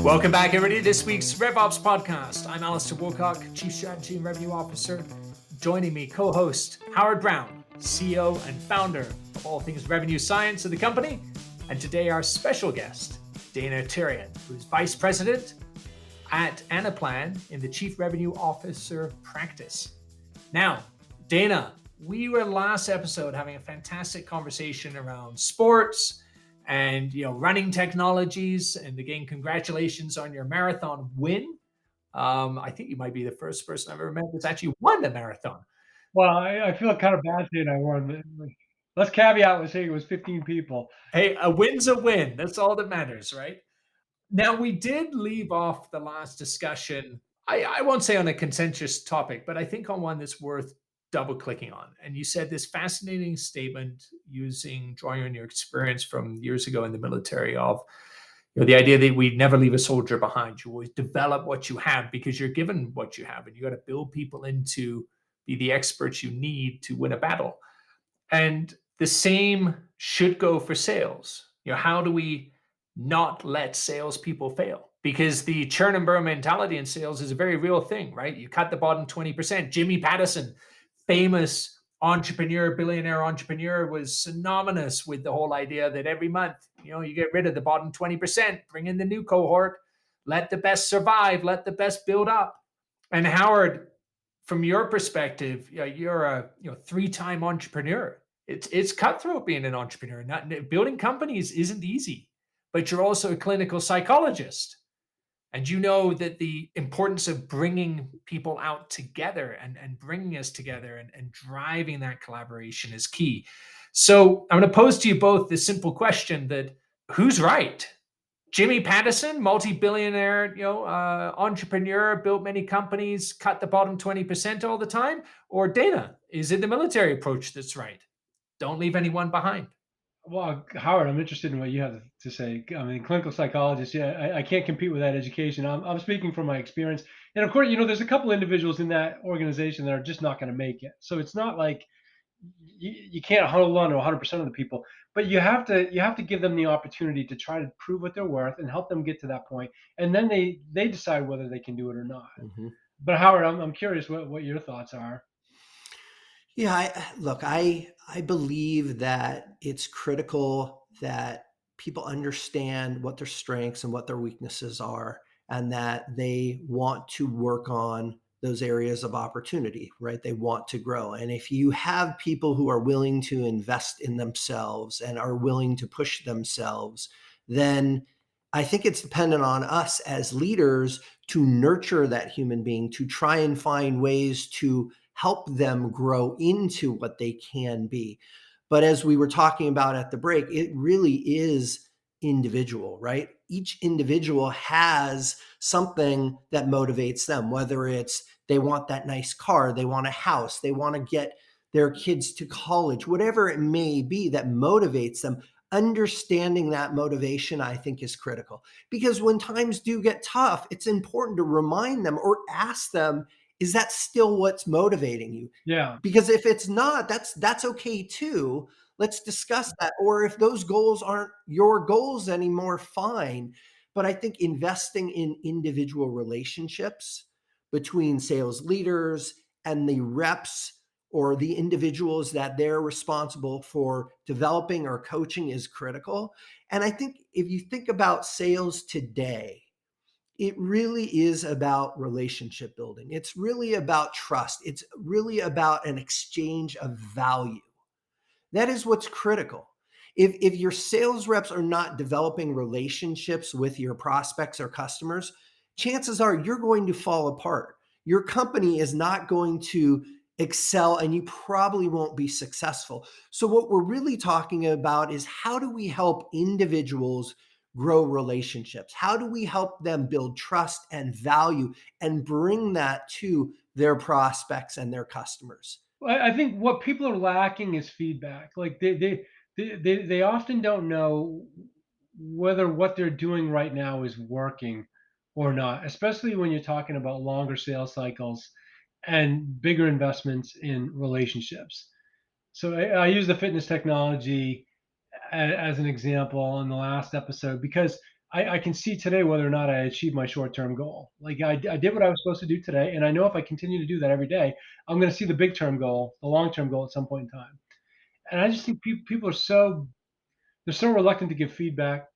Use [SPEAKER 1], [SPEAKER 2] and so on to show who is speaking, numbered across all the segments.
[SPEAKER 1] Welcome back, everybody, to this week's RevOps Podcast. I'm Alastair, Woolcock, Chief Strategy and Revenue Officer. Joining me, co-host Howard Brown, CEO and founder of all things revenue science of the company. And today our special guest, Dana Therrien, who's Vice President at Anaplan in the Chief Revenue Officer practice. Now, Dana, we were last episode having a fantastic conversation around sports and running technologies. And again, congratulations on your marathon win. I think you might be the first person I've ever met that's actually won a marathon.
[SPEAKER 2] Well, I feel kind of bad saying I won. Let's caveat with saying it was 15 people.
[SPEAKER 1] Hey, a win's a win. That's all that matters, right? Now, we did leave off the last discussion, I won't say on a contentious topic, but I think on one that's worth double clicking on. And you said this fascinating statement drawing on your experience from years ago in the military of the idea that we never leave a soldier behind. You always develop what you have because you're given what you have, and you got to build people into be the experts you need to win a battle. And the same should go for sales. How do we not let salespeople fail? Because the churn and burn mentality in sales is a very real thing, right? You cut the bottom 20%. Jimmy Pattison, famous billionaire entrepreneur, was synonymous with the whole idea that every month, you get rid of the bottom 20%, bring in the new cohort, let the best survive, let the best build up. And Howard, from your perspective, you're a three-time entrepreneur. It's cutthroat being an entrepreneur. Building companies isn't easy, but you're also a clinical psychologist. And you know that the importance of bringing people out together and bringing us together and driving that collaboration is key. So I'm going to pose to you both this simple question that who's right? Jimmy Pattison, multi-billionaire, entrepreneur, built many companies, cut the bottom 20% all the time? Or Dana, is it the military approach that's right? Don't leave anyone behind.
[SPEAKER 2] Well, Howard, I'm interested in what you have to say. I mean, clinical psychologist, I can't compete with that education. I'm speaking from my experience. And of course, there's a couple individuals in that organization that are just not going to make it. So it's not like you can't hold on to 100% of the people, but you have to give them the opportunity to try to prove what they're worth and help them get to that point. And then they decide whether they can do it or not. Mm-hmm. But Howard, I'm curious what your thoughts are.
[SPEAKER 3] Yeah, I believe that it's critical that people understand what their strengths and what their weaknesses are, and that they want to work on those areas of opportunity, right? They want to grow. And if you have people who are willing to invest in themselves and are willing to push themselves, then I think it's dependent on us as leaders to nurture that human being, to try and find ways to help them grow into what they can be. But as we were talking about at the break, it really is individual, right? Each individual has something that motivates them, whether it's they want that nice car, they want a house, they want to get their kids to college, whatever it may be that motivates them. Understanding that motivation, I think, is critical, because when times do get tough, it's important to remind them or ask them, is that still what's motivating you?
[SPEAKER 2] Yeah.
[SPEAKER 3] Because if it's not, that's okay too. Let's discuss that. Or if those goals aren't your goals anymore, fine. But I think investing in individual relationships between sales leaders and the reps or the individuals that they're responsible for developing or coaching is critical. And I think if you think about sales today, it really is about relationship building. It's really about trust. It's really about an exchange of value. That is what's critical. If your sales reps are not developing relationships with your prospects or customers, chances are you're going to fall apart. Your company is not going to excel, and you probably won't be successful. So what we're really talking about is, how do we help individuals grow relationships? How do we help them build trust and value and bring that to their prospects and their customers?
[SPEAKER 2] I think what people are lacking is feedback. Like they often don't know whether what they're doing right now is working or not, especially when you're talking about longer sales cycles and bigger investments in relationships. So I use the fitness technology as an example in the last episode, because I can see today whether or not I achieved my short-term goal. Like I did what I was supposed to do today, and I know if I continue to do that every day, I'm going to see the big term goal, the long-term goal at some point in time. And I just think people are they're so reluctant to give feedback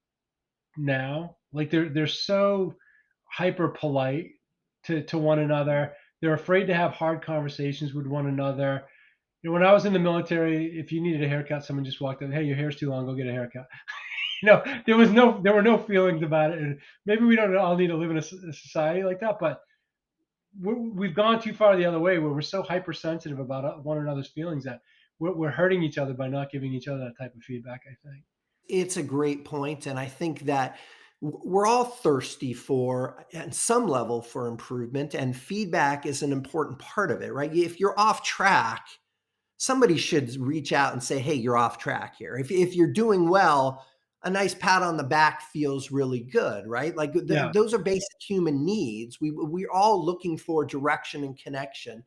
[SPEAKER 2] now. Like they're so hyper polite to one another. They're afraid to have hard conversations with one another. You know, when I was in the military, if you needed a haircut, someone just walked in, "Hey, your hair's too long. Go get a haircut." There were no feelings about it, and maybe we don't all need to live in a society like that, but we've gone too far the other way, where we're so hypersensitive about one another's feelings that we're hurting each other by not giving each other that type of feedback, I think.
[SPEAKER 3] It's a great point, and I think that we're all thirsty for, at some level, for improvement, and feedback is an important part of it, right? If you're off track, somebody should reach out and say, "Hey, you're off track here." If you're doing well, a nice pat on the back feels really good, right? Like
[SPEAKER 2] Yeah,
[SPEAKER 3] those are basic human needs. We're all looking for direction and connection.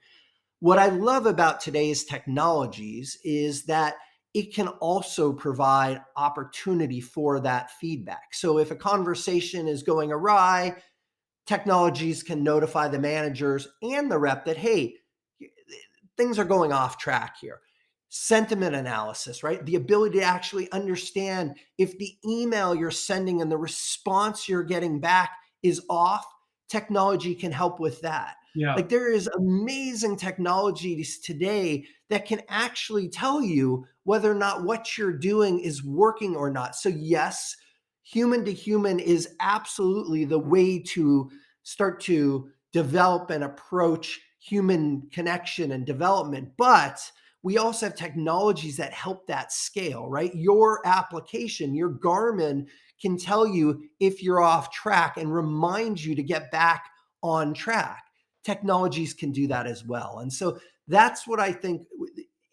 [SPEAKER 3] What I love about today's technologies is that it can also provide opportunity for that feedback. So if a conversation is going awry, technologies can notify the managers and the rep that, hey, things are going off track here. Sentiment analysis, right? The ability to actually understand if the email you're sending and the response you're getting back is off, technology can help with that.
[SPEAKER 2] yeah,
[SPEAKER 3] Like there is amazing technologies today that can actually tell you whether or not what you're doing is working or not. So, yes, human to human is absolutely the way to start to develop and approach human connection and development. But we also have technologies that help that scale, right? Your application, your Garmin can tell you if you're off track and remind you to get back on track. Technologies can do that as well. And so that's what I think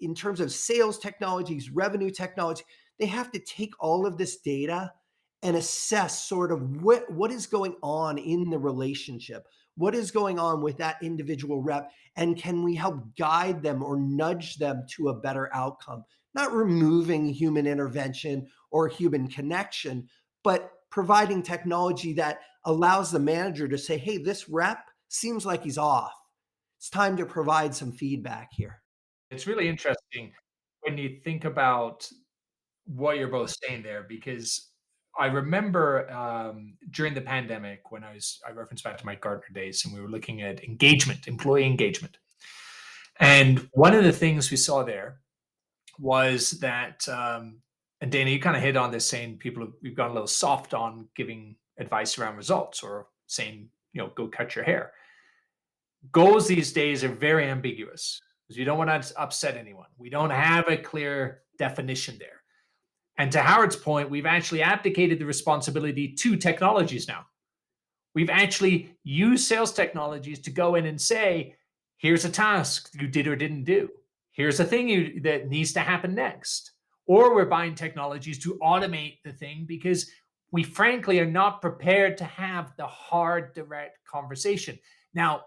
[SPEAKER 3] in terms of sales technologies, revenue technology, they have to take all of this data and assess sort of what is going on in the relationship. What is going on with that individual rep? And can we help guide them or nudge them to a better outcome? Not removing human intervention or human connection, but providing technology that allows the manager to say, hey, this rep seems like he's off. It's time to provide some feedback here.
[SPEAKER 1] It's really interesting when you think about what you're both saying there, because I remember during the pandemic when I referenced back to my Gartner days, and we were looking at engagement, employee engagement. And one of the things we saw there was that, and Dana, you kind of hit on this, saying we've gone a little soft on giving advice around results, or saying, go cut your hair. Goals these days are very ambiguous because you don't want to upset anyone. We don't have a clear definition there. And to Howard's point, we've actually abdicated the responsibility to technologies now. We've actually used sales technologies to go in and say, here's a task you did or didn't do. Here's a thing that needs to happen next. Or we're buying technologies to automate the thing because we frankly are not prepared to have the hard, direct conversation. Now,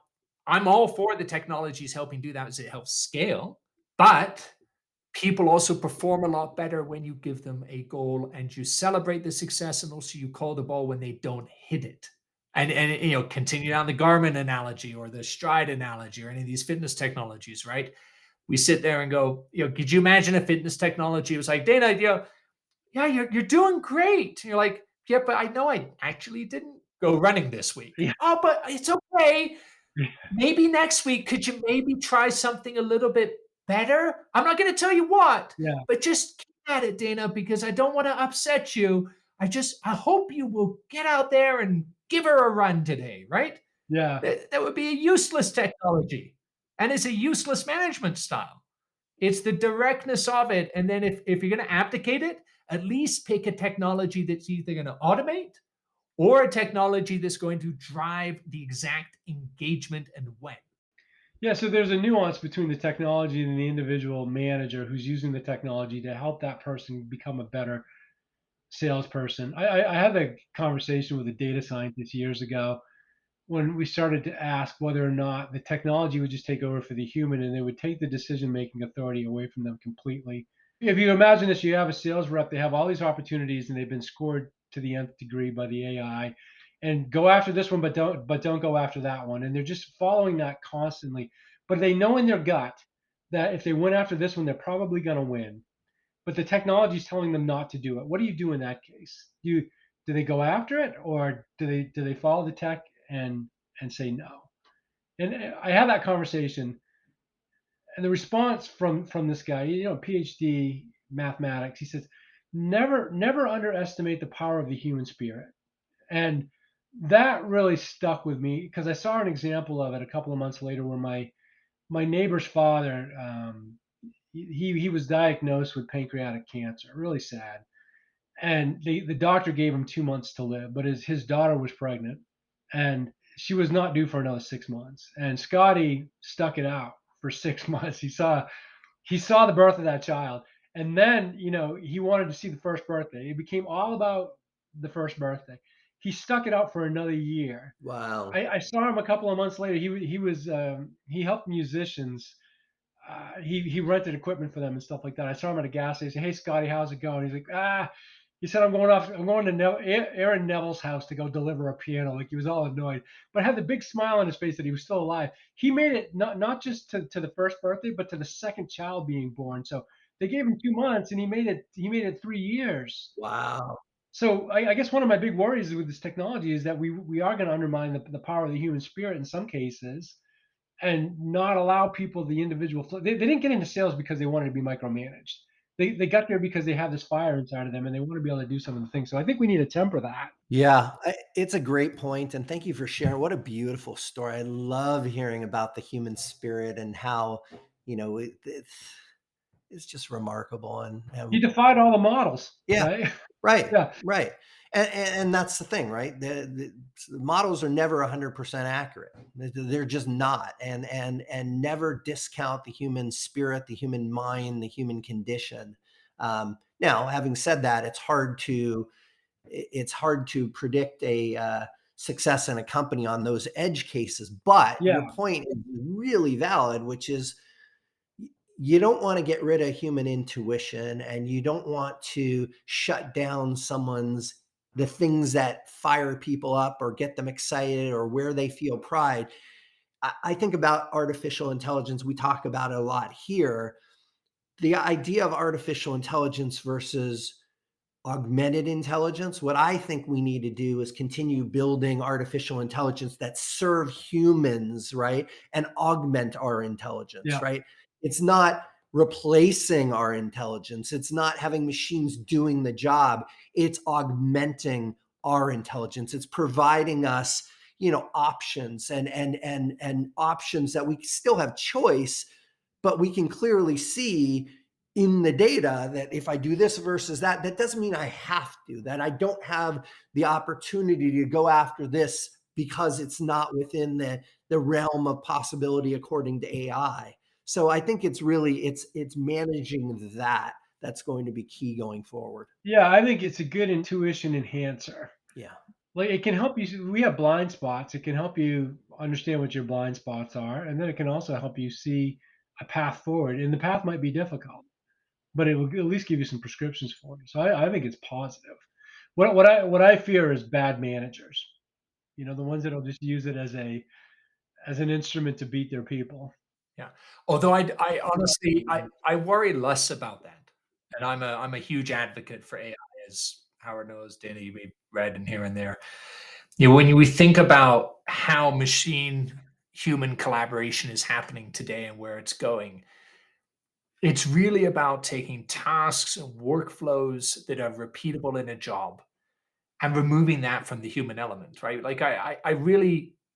[SPEAKER 1] I'm all for the technologies helping do that as it helps scale, but people also perform a lot better when you give them a goal and you celebrate the success, and also you call the ball when they don't hit it. And continue down the Garmin analogy or the Stride analogy or any of these fitness technologies, right? We sit there and go, could you imagine a fitness technology? It was like, Dana, yeah, you're doing great. And you're like, yeah, but I know I actually didn't go running this week.
[SPEAKER 2] yeah,
[SPEAKER 1] Oh, but it's okay. Maybe next week, could you maybe try something a little bit better? I'm not going to tell you what,
[SPEAKER 2] yeah,
[SPEAKER 1] but just keep at it, Dana, because I don't want to upset you. I hope you will get out there and give her a run today, right?
[SPEAKER 2] yeah.
[SPEAKER 1] That would be a useless technology, and it's a useless management style. It's the directness of it. And then if you're going to abdicate it, at least pick a technology that's either going to automate or a technology that's going to drive the exact engagement and when.
[SPEAKER 2] Yeah, so there's a nuance between the technology and the individual manager who's using the technology to help that person become a better salesperson. I had a conversation with a data scientist years ago when we started to ask whether or not the technology would just take over for the human and they would take the decision making authority away from them completely. If you imagine this, you have a sales rep, they have all these opportunities and they've been scored to the nth degree by the AI, and go after this one, but don't go after that one. And they're just following that constantly. But they know in their gut that if they went after this one, they're probably going to win. But the technology is telling them not to do it. What do you do in that case? Do they go after it, or do they follow the tech and say no? And I had that conversation, and the response from this guy, PhD mathematics, he says, never underestimate the power of the human spirit. And that really stuck with me because I saw an example of it a couple of months later where my neighbor's father, he was diagnosed with pancreatic cancer, really sad. And the doctor gave him 2 months to live, but his daughter was pregnant, and she was not due for another 6 months. And Scotty stuck it out for 6 months. He saw the birth of that child, and then he wanted to see the first birthday. It became all about the first birthday. He stuck it out for another year.
[SPEAKER 3] Wow.
[SPEAKER 2] I saw him a couple of months later. He helped musicians. He rented equipment for them and stuff like that. I saw him at a gas station. Hey, Scotty, how's it going? He's like, He said, I'm going to Aaron Neville's house to go deliver a piano. Like, he was all annoyed, but had the big smile on his face that he was still alive. He made it not just to the first birthday, but to the second child being born. So they gave him 2 months, and he made it 3 years.
[SPEAKER 3] Wow.
[SPEAKER 2] So I guess one of my big worries with this technology is that we are going to undermine the power of the human spirit in some cases, and not allow people the individual they didn't get into sales because they wanted to be micromanaged. They got there because they have this fire inside of them and they want to be able to do some of the things. So I think we need to temper that.
[SPEAKER 3] Yeah, it's a great point, and thank you for sharing. What a beautiful story. I love hearing about the human spirit and how, it's just remarkable.
[SPEAKER 2] He defied all the models,
[SPEAKER 3] Yeah,
[SPEAKER 2] right?
[SPEAKER 3] right,
[SPEAKER 2] Yeah.
[SPEAKER 3] right. And that's the thing, right? The models are never 100% accurate. They're just not. And never discount the human spirit, the human mind, the human condition. Now, having said that, it's hard to predict a success in a company on those edge cases. But
[SPEAKER 2] Yeah.
[SPEAKER 3] your point is really valid, which is you don't want to get rid of human intuition, and you don't want to shut down the things that fire people up or get them excited or where they feel pride. I think about artificial intelligence. We talk about it a lot here. The idea of artificial intelligence versus augmented intelligence. What I think we need to do is continue building artificial intelligence that serve humans, right? And augment our intelligence,
[SPEAKER 2] Yeah.
[SPEAKER 3] right? It's not replacing our intelligence. It's not having machines doing the job. It's augmenting our intelligence. It's providing us, options and options that we still have choice, but we can clearly see in the data that if I do this versus that, that doesn't mean I have to, that I don't have the opportunity to go after this because it's not within the realm of possibility according to AI. So I think it's managing that's going to be key going forward.
[SPEAKER 2] Yeah. I think it's a good intuition enhancer.
[SPEAKER 3] Yeah.
[SPEAKER 2] Like, it can help you. We have blind spots. It can help you understand what your blind spots are. And then it can also help you see a path forward. And the path might be difficult, but it will at least give you some prescriptions for you. So I think it's positive. What I fear is bad managers. The ones that'll just use it as an instrument to beat their people.
[SPEAKER 1] Yeah. Although I honestly I worry less about that, and I'm a huge advocate for AI, as Howard knows, Danny, we've read and here and there. When we think about how machine human collaboration is happening today and where it's going, it's really about taking tasks and workflows that are repeatable in a job and removing that from the human element, right? Like I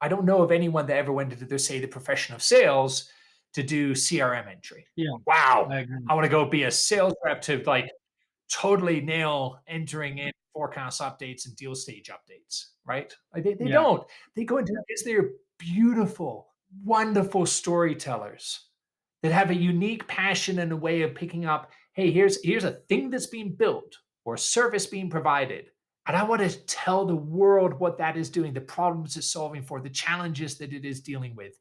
[SPEAKER 1] don't know of anyone that ever went into say the profession of sales to do CRM entry.
[SPEAKER 2] Yeah,
[SPEAKER 1] Wow,
[SPEAKER 2] I agree.
[SPEAKER 1] I want to go be a sales rep to like totally nail entering in forecast updates and deal stage updates, right? Like they
[SPEAKER 2] Yeah,
[SPEAKER 1] don't. They go into because they're beautiful, wonderful storytellers that have a unique passion and a way of picking up, hey, here's a thing that's being built or a service being provided. And I want to tell the world what that is doing, the problems it's solving for, the challenges that it is dealing with.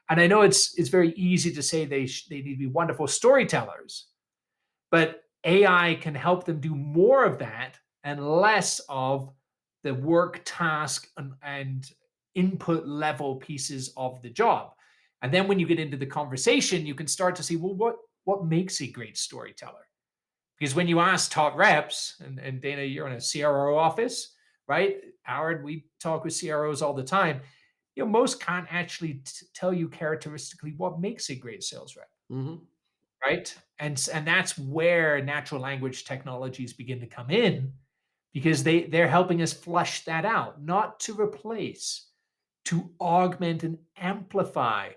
[SPEAKER 1] And I know it's very easy to say they need to be wonderful storytellers, but AI can help them do more of that and less of the work task and input level pieces of the job. And then when you get into the conversation, you can start to see, well, what makes a great storyteller? Because when you ask top reps, and Dana, you're in a CRO office, right? Howard, we talk with CROs all the time. Most can't actually tell you characteristically what makes a great sales rep,
[SPEAKER 3] Mhm.
[SPEAKER 1] right? And that's where natural language technologies begin to come in, because they're helping us flush that out, not to replace, to augment and amplify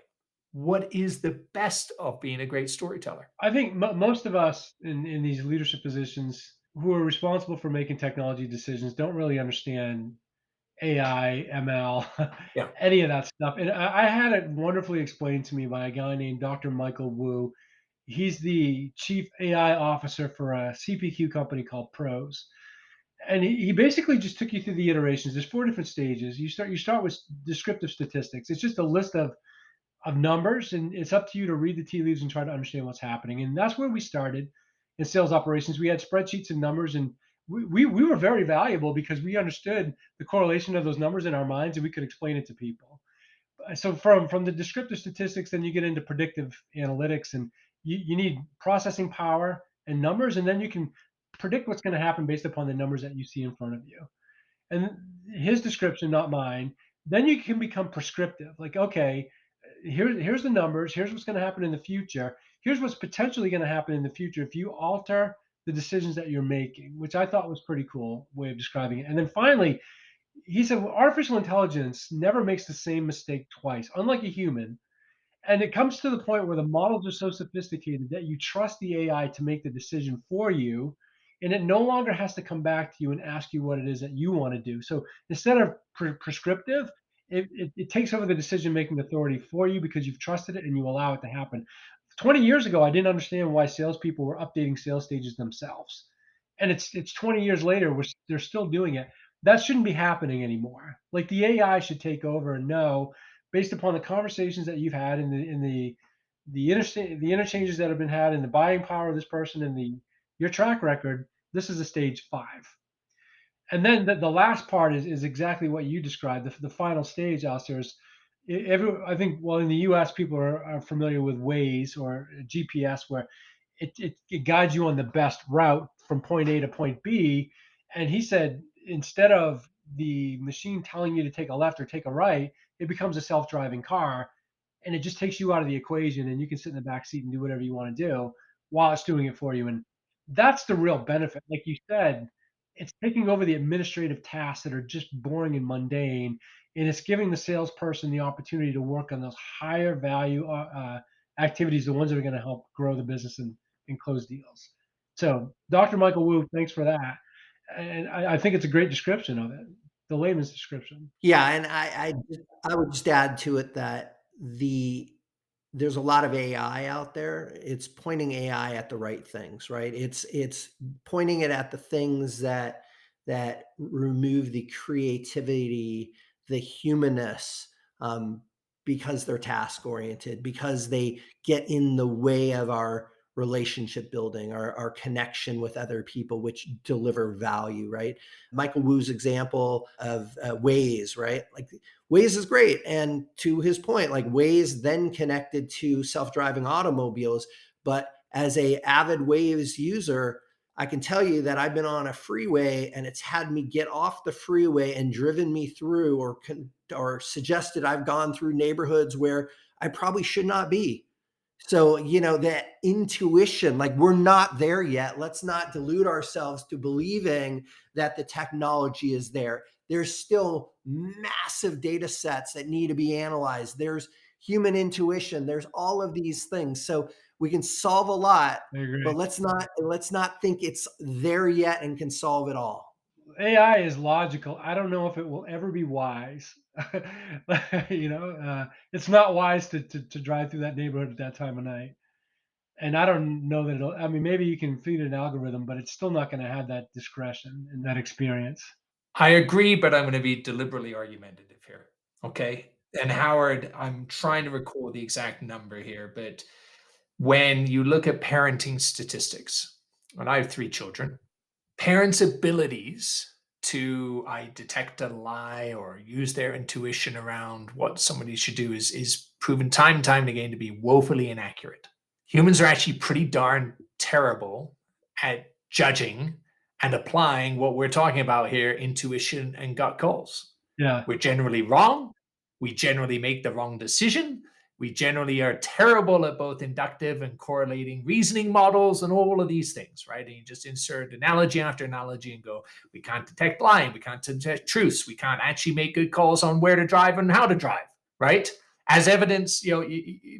[SPEAKER 1] what is the best of being a great storyteller.
[SPEAKER 2] I think most of us in these leadership positions who are responsible for making technology decisions don't really understand AI, ML,
[SPEAKER 1] Yeah.
[SPEAKER 2] any of that stuff. And I had it wonderfully explained to me by a guy named Dr. Michael Wu. He's the chief AI officer for a CPQ company called Pros. And he basically just took you through the iterations. There's four different stages. You start with descriptive statistics. It's just a list of numbers, and it's up to you to read the tea leaves and try to understand what's happening. And that's where we started in sales operations. We had spreadsheets and numbers, and we were very valuable because we understood the correlation of those numbers in our minds, and we could explain it to people. So from the descriptive statistics, then you get into predictive analytics, and you need processing power and numbers, and then you can predict what's going to happen based upon the numbers that you see in front of you. And his description, not mine. Then you can become prescriptive. Like, okay, here's the numbers. Here's what's going to happen in the future. Here's what's potentially going to happen in the future if you alter the decisions that you're making, which I thought was pretty cool way of describing it. And then finally, he said, well, artificial intelligence never makes the same mistake twice, unlike a human. And it comes to the point where the models are so sophisticated that you trust the AI to make the decision for you, and it no longer has to come back to you and ask you what it is that you want to do. So instead of prescriptive, it takes over the decision making authority for you because you've trusted it and you allow it to happen. 20 years ago, I didn't understand why salespeople were updating sales stages themselves. And it's 20 years later, they're still doing it. That shouldn't be happening anymore. Like the AI should take over and know, based upon the conversations that you've had in the interchanges that have been had in the buying power of this person and the your track record, this is a stage 5. And then the last part is exactly what you described. The final stage, Alistair, is I think, well, in the US, people are familiar with Waze or GPS, where it guides you on the best route from point A to point B. And he said, instead of the machine telling you to take a left or take a right, it becomes a self-driving car, and it just takes you out of the equation, and you can sit in the back seat and do whatever you want to do while it's doing it for you. And that's the real benefit. Like you said, it's taking over the administrative tasks that are just boring and mundane, and it's giving the salesperson the opportunity to work on those higher value activities, the ones that are going to help grow the business and close deals. So, Dr. Michael Wu, thanks for that. And I think it's a great description of it, the layman's description.
[SPEAKER 3] Yeah, and I would just add to it that there's a lot of AI out there. It's pointing AI at the right things, right? It's pointing it at the things that remove the creativity, the humanness, because they're task oriented, because they get in the way of our relationship building, our connection with other people, which deliver value, right? Michael Wu's example of Waze, right? Like Waze is great. And to his point, like Waze then connected to self-driving automobiles. But as a avid Waze user, I can tell you that I've been on a freeway and it's had me get off the freeway and driven me through, or suggested I've gone through neighborhoods where I probably should not be. So, that intuition, like we're not there yet. Let's not delude ourselves to believing that the technology is there. There's still massive data sets that need to be analyzed. There's human intuition. There's all of these things. So we can solve a lot,
[SPEAKER 2] I agree.
[SPEAKER 3] but let's not think it's there yet and can solve it all.
[SPEAKER 2] AI is logical. I don't know if it will ever be wise. It's not wise to drive through that neighborhood at that time of night. And I don't know that I mean, maybe you can feed an algorithm, but it's still not going to have that discretion and that experience.
[SPEAKER 1] I agree, but I'm going to be deliberately argumentative here. Okay. And Howard, I'm trying to recall the exact number here, but when you look at parenting statistics, and I have 3 children, parents' abilities to I detect a lie or use their intuition around what somebody should do is proven time and time again to be woefully inaccurate. Humans are actually pretty darn terrible at judging and applying what we're talking about here, intuition and gut calls.
[SPEAKER 2] Yeah.
[SPEAKER 1] We're generally wrong. We generally make the wrong decision. We generally are terrible at both inductive and correlating reasoning models and all of these things, right? And you just insert analogy after analogy and go, we can't detect lying, we can't detect truths, we can't actually make good calls on where to drive and how to drive, right? As evidence,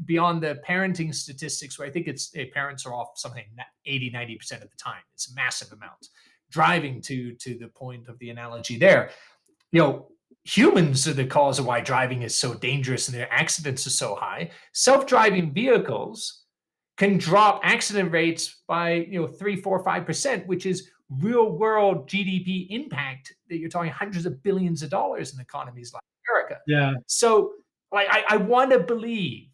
[SPEAKER 1] beyond the parenting statistics, where I think it's parents are off something 80, 90% of the time. It's a massive amount. Driving to the point of the analogy there, you know, humans are the cause of why driving is so dangerous and their accidents are so high. Self-driving vehicles can drop accident rates by 3, 4, 5%, which is real world GDP impact that you're talking hundreds of billions of dollars in economies like America.
[SPEAKER 2] Yeah.
[SPEAKER 1] So like I want to believe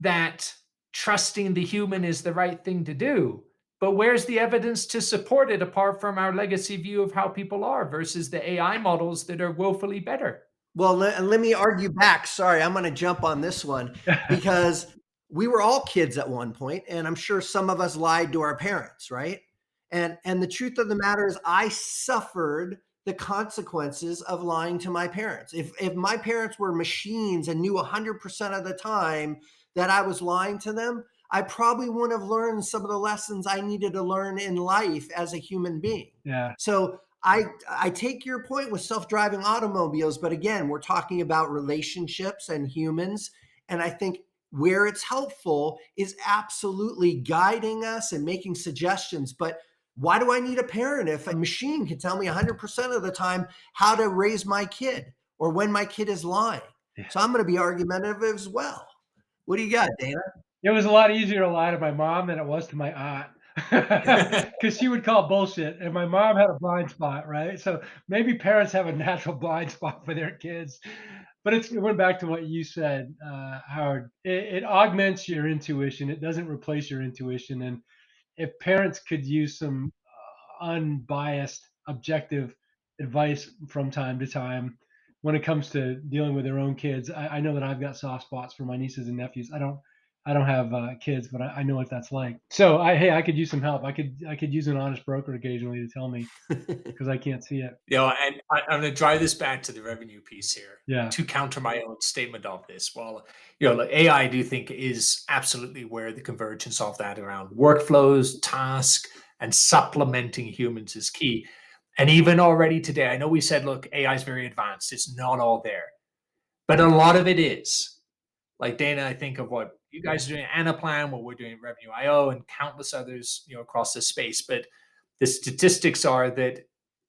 [SPEAKER 1] that trusting the human is the right thing to do. But where's the evidence to support it apart from our legacy view of how people are versus the AI models that are woefully better?
[SPEAKER 3] Well, let me argue back. Sorry, I'm going to jump on this one because we were all kids at one point, and I'm sure some of us lied to our parents, right? And the truth of the matter is, I suffered the consequences of lying to my parents. If my parents were machines and knew 100% of the time that I was lying to them, I probably wouldn't have learned some of the lessons I needed to learn in life as a human being.
[SPEAKER 2] Yeah.
[SPEAKER 3] So I take your point with self-driving automobiles, but again, we're talking about relationships and humans. And I think where it's helpful is absolutely guiding us and making suggestions. But why do I need a parent if a machine can tell me 100% of the time how to raise my kid or when my kid is lying?
[SPEAKER 2] Yeah.
[SPEAKER 3] So I'm going to be argumentative as well. What do you got, Dana?
[SPEAKER 2] It was a lot easier to lie to my mom than it was to my aunt. Because she would call bullshit, and my mom had a blind spot, right? So maybe parents have a natural blind spot for their kids. But it went back to what you said, Howard. It augments your intuition. It doesn't replace your intuition. And if parents could use some unbiased, objective advice from time to time when it comes to dealing with their own kids, I know that I've got soft spots for my nieces and nephews. I don't have kids, but I know what that's like. So I could use some help. I could use an honest broker occasionally to tell me because I can't see it.
[SPEAKER 1] And I'm going to drive this back to the revenue piece here
[SPEAKER 2] Yeah.
[SPEAKER 1] to counter my own statement of this. Well, like AI, I do think is absolutely where the convergence of that around workflows, task, and supplementing humans is key. And even already today, I know we said, look, AI is very advanced. It's not all there, but a lot of it is. Like Dana, I think of what you guys are doing at Anaplan, what we're doing at Revenue IO, and countless others, across this space. But the statistics are that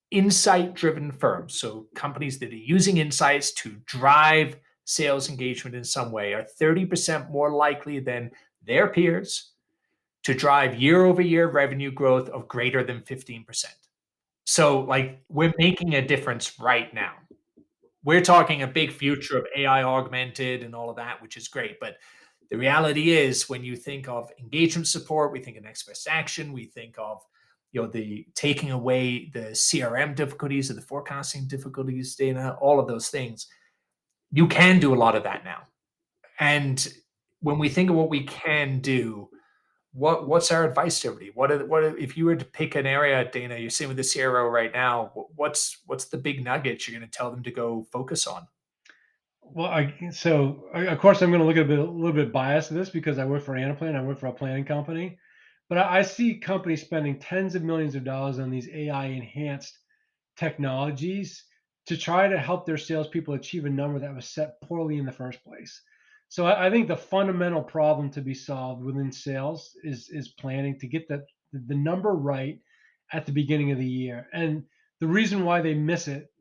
[SPEAKER 1] insight-driven firms, so companies that are using insights to drive sales engagement in some way, are 30% more likely than their peers to drive year-over-year revenue growth of greater than 15%. So, like, we're making a difference right now. We're talking a big future of AI augmented and all of that, which is great. But the reality is, when you think of engagement support, we think of next best action, we think of the taking away the CRM difficulties or the forecasting difficulties, Dana, all of those things. You can do a lot of that now. And when we think of what we can do, what's our advice to everybody? What if you were to pick an area, Dana? You're sitting with the CRO right now. What's the big nugget you're going to tell them to go focus on?
[SPEAKER 2] Well, of course I'm going to look at a little bit biased to this because I work for Anaplan. I work for a planning company, but I see companies spending tens of millions of dollars on these AI enhanced technologies to try to help their salespeople achieve a number that was set poorly in the first place. So I think the fundamental problem to be solved within sales is planning to get the number right at the beginning of the year. And the reason why they miss it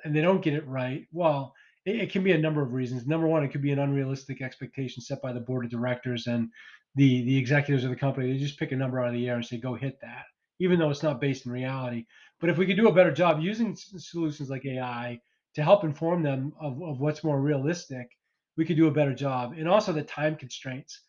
[SPEAKER 2] and they don't get it right, well, it can be a number of reasons. Number one, it could be an unrealistic expectation set by the board of directors and the executives of the company. They just pick a number out of the air and say, go hit that, even though it's not based in reality. But if we could do a better job using solutions like AI to help inform them of what's more realistic, we could do a better job. And also the time constraints,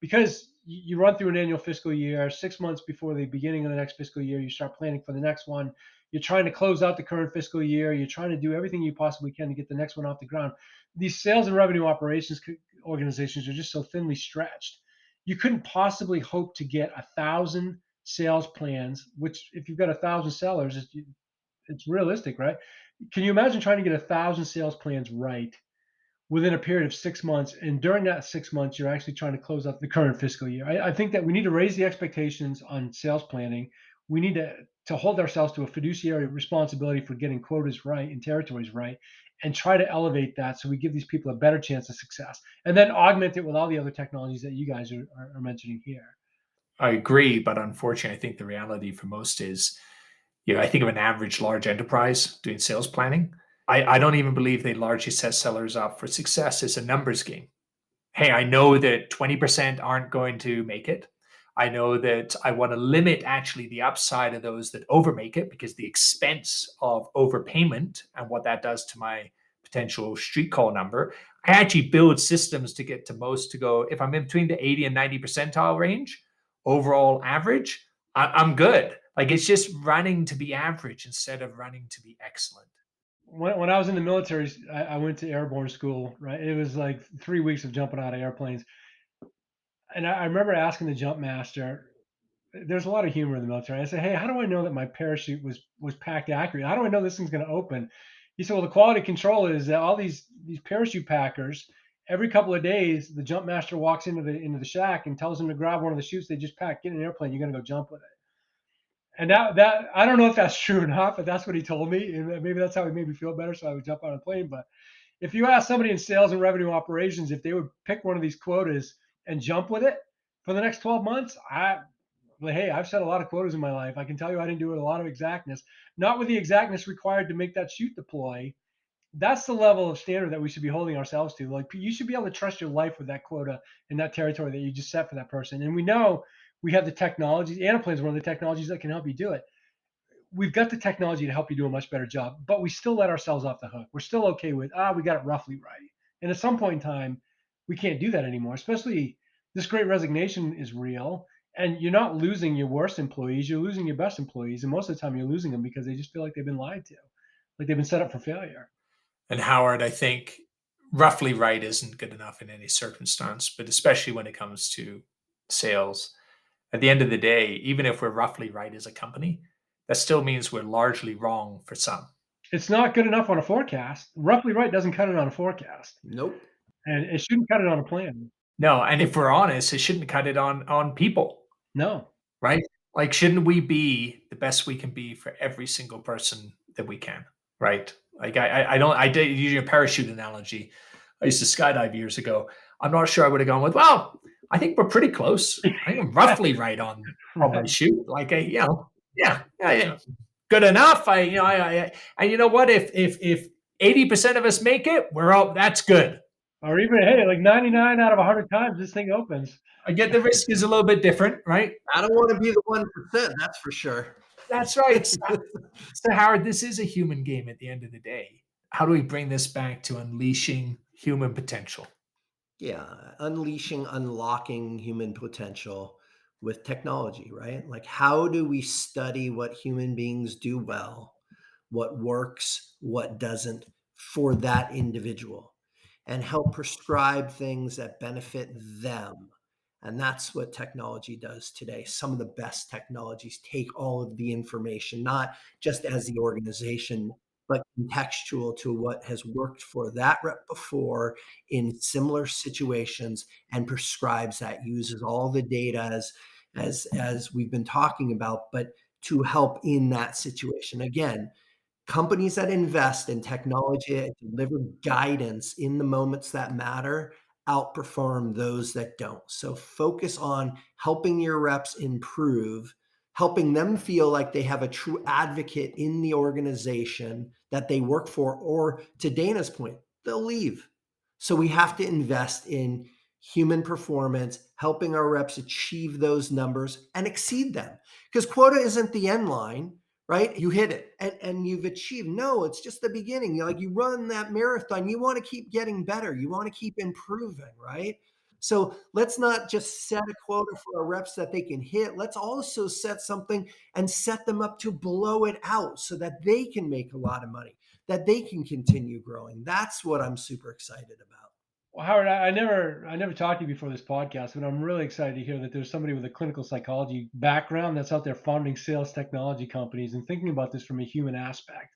[SPEAKER 2] because you run through an annual fiscal year. 6 months before the beginning of the next fiscal year, you start planning for the next one. You're trying to close out the current fiscal year. You're trying to do everything you possibly can to get the next one off the ground. These sales and revenue operations organizations are just so thinly stretched. You couldn't possibly hope to get 1,000 sales plans, which if you've got 1,000 sellers, it's realistic, right? Can you imagine trying to get 1,000 sales plans right within a period of 6 months? And during that 6 months, you're actually trying to close out the current fiscal year. I think that we need to raise the expectations on sales planning. We need to hold ourselves to a fiduciary responsibility for getting quotas right and territories right, and try to elevate that so we give these people a better chance of success, and then augment it with all the other technologies that you guys are mentioning here.
[SPEAKER 1] I agree, but unfortunately, I think the reality for most is, I think of an average large enterprise doing sales planning. I don't even believe they largely set sellers up for success. It's a numbers game. Hey, I know that 20% aren't going to make it. I know that I want to limit actually the upside of those that overmake it, because the expense of overpayment and what that does to my potential street call number. I actually build systems to get to most to go, if I'm in between the 80 and 90 percentile range, overall average, I'm good. Like, it's just running to be average instead of running to be excellent.
[SPEAKER 2] When I was in the military, I went to airborne school, right? It was like 3 weeks of jumping out of airplanes. And I remember asking the jump master, there's a lot of humor in the military. I said, hey, how do I know that my parachute was packed accurately? How do I know this thing's going to open? He said, well, the quality control is that all these parachute packers, every couple of days, the jump master walks into the shack and tells them to grab one of the chutes they just packed, get in an airplane, you're going to go jump with it. And that I don't know if that's true or not, but that's what he told me. And maybe that's how he made me feel better, so I would jump on a plane. But if you ask somebody in sales and revenue operations if they would pick one of these quotas and jump with it for the next 12 months, hey, I've set a lot of quotas in my life. I can tell you I didn't do it with a lot of exactness, not with the exactness required to make that chute deploy. That's the level of standard that we should be holding ourselves to. Like, you should be able to trust your life with that quota in that territory that you just set for that person. And we know we have the technology. Anaplan is one of the technologies that can help you do it. We've got the technology to help you do a much better job, but we still let ourselves off the hook. We're still okay with, we got it roughly right. And at some point in time, we can't do that anymore, especially this great resignation is real. And you're not losing your worst employees, you're losing your best employees. And most of the time you're losing them because they just feel like they've been lied to, like they've been set up for failure.
[SPEAKER 1] And Howard, I think roughly right isn't good enough in any circumstance, but especially when it comes to sales. At the end of the day, even if we're roughly right as a company, that still means we're largely wrong for some.
[SPEAKER 2] It's not good enough on a forecast. Roughly right doesn't cut it on a forecast.
[SPEAKER 3] Nope.
[SPEAKER 2] And it shouldn't cut it on a plan.
[SPEAKER 1] No, and if we're honest, it shouldn't cut it on people.
[SPEAKER 2] No.
[SPEAKER 1] Right? Like, shouldn't we be the best we can be for every single person that we can? Right? Like, I did use your parachute analogy. I used to skydive years ago. I'm not sure I would have gone with, well, I think we're pretty close. I think I'm roughly right on my chute. Like, yeah, good enough. And you know what? If 80% of us make it, we're out. That's good.
[SPEAKER 2] Or even, hey, like 99 out of 100 times, this thing opens.
[SPEAKER 1] I get the risk is a little bit different, right?
[SPEAKER 3] I don't want to be the 1%, that's for sure.
[SPEAKER 1] That's right. So Howard, this is a human game at the end of the day. How do we bring this back to unleashing human potential?
[SPEAKER 3] Yeah, unlocking human potential with technology, right? Like, how do we study what human beings do well, what works, what doesn't for that individual, and help prescribe things that benefit them? And that's what technology does today. Some of the best technologies take all of the information, not just as the organization, but contextual to what has worked for that rep before in similar situations, and prescribes that, uses all the data as we've been talking about, but to help in that situation. Again, companies that invest in technology and deliver guidance in the moments that matter outperform those that don't. So focus on helping your reps improve, helping them feel like they have a true advocate in the organization that they work for, or to Dana's point, they'll leave. So we have to invest in human performance, helping our reps achieve those numbers and exceed them. Because quota isn't the end line, right? You hit it and you've achieved. No, it's just the beginning. You run that marathon, you want to keep getting better. You want to keep improving, right? So let's not just set a quota for our reps that they can hit. Let's also set something and set them up to blow it out so that they can make a lot of money, that they can continue growing. That's what I'm super excited about.
[SPEAKER 2] Well, Howard, I never talked to you before this podcast, but I'm really excited to hear that there's somebody with a clinical psychology background that's out there founding sales technology companies and thinking about this from a human aspect.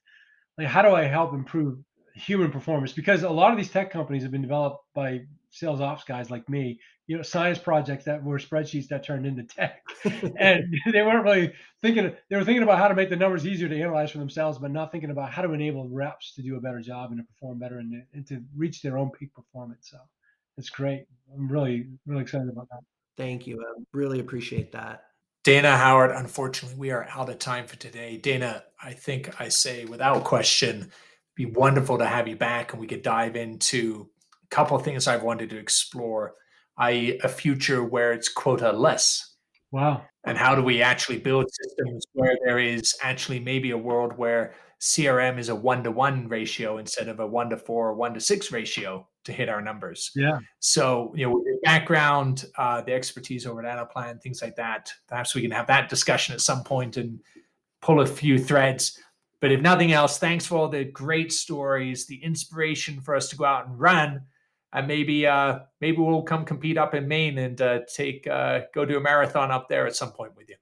[SPEAKER 2] Like, how do I help improve human performance? Because a lot of these tech companies have been developed by sales ops guys like me, science projects that were spreadsheets that turned into tech. And they weren't really thinking, they were thinking about how to make the numbers easier to analyze for themselves, but not thinking about how to enable reps to do a better job and to perform better and to reach their own peak performance. So it's great. I'm really, really excited about that.
[SPEAKER 3] Thank you. I really appreciate that.
[SPEAKER 1] Dana, Howard, unfortunately, we are out of time for today. Dana, I think I say without question, be wonderful to have you back and we could dive into a couple of things I've wanted to explore, i.e. a future where it's quota less.
[SPEAKER 2] Wow.
[SPEAKER 1] And how do we actually build systems where there is actually maybe a world where CRM is a 1-to-1 ratio instead of a 1-to-4 or 1-to-6 ratio to hit our numbers.
[SPEAKER 2] Yeah.
[SPEAKER 1] So, with your background, the expertise over at Anaplan, things like that, perhaps we can have that discussion at some point and pull a few threads. But if nothing else, thanks for all the great stories, the inspiration for us to go out and run. And maybe we'll come compete up in Maine and go do a marathon up there at some point with you.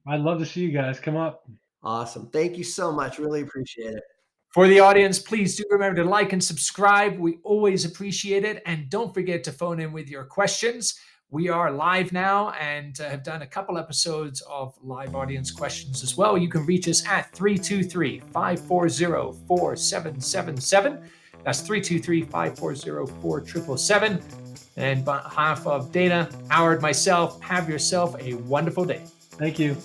[SPEAKER 2] I'd love to see you guys come up.
[SPEAKER 3] Awesome. Thank you so much. Really appreciate it.
[SPEAKER 1] For the audience, please do remember to like and subscribe. We always appreciate it. And don't forget to phone in with your questions. We are live now and have done a couple episodes of live audience questions as well. You can reach us at 323-540-4777. That's 323-540-4777. And on behalf of Dana, Howard, myself, have yourself a wonderful day.
[SPEAKER 2] Thank you.